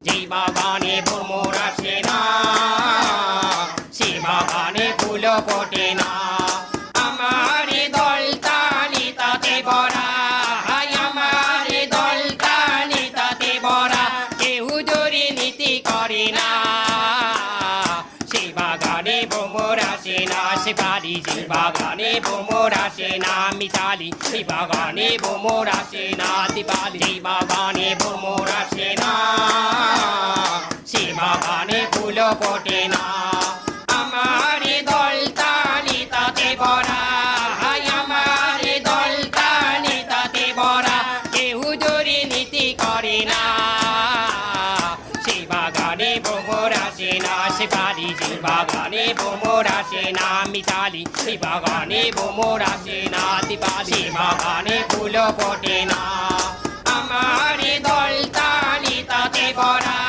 যে বাগানে ভ্রমর আসে না, সে বাগানে ফুল ফোটে না। আমার দলতানি তাতে ভরা, আমার দলতানি তাতে ভরা, কেউ জোরে নীতি করে না। সে বাগানে ভ্রমর আসে না, সে বাড়ি যে বাগানে ভ্রমর আসে না। মিতালি সে বাগানে ভ্রমর আসে না, দীপালি যে বাগানে ভ্রমর আসে না, সে বাগানে ফুল ফোটে না। আমার দলতানি তাতে ভরা, আমার দলতানি তাতে ভরা, কেউ জোরে নীতি করে না। সে বাগানে ভ্রমর আসে না, সে বাড়ি যে বাগানে ভ্রমর আসে না। মিতালি সে বাগানে ভ্রমর আসে না, দীপালি সে বাগানে ফুল ফোটে না। আমার দলতানি তাতে ভরা।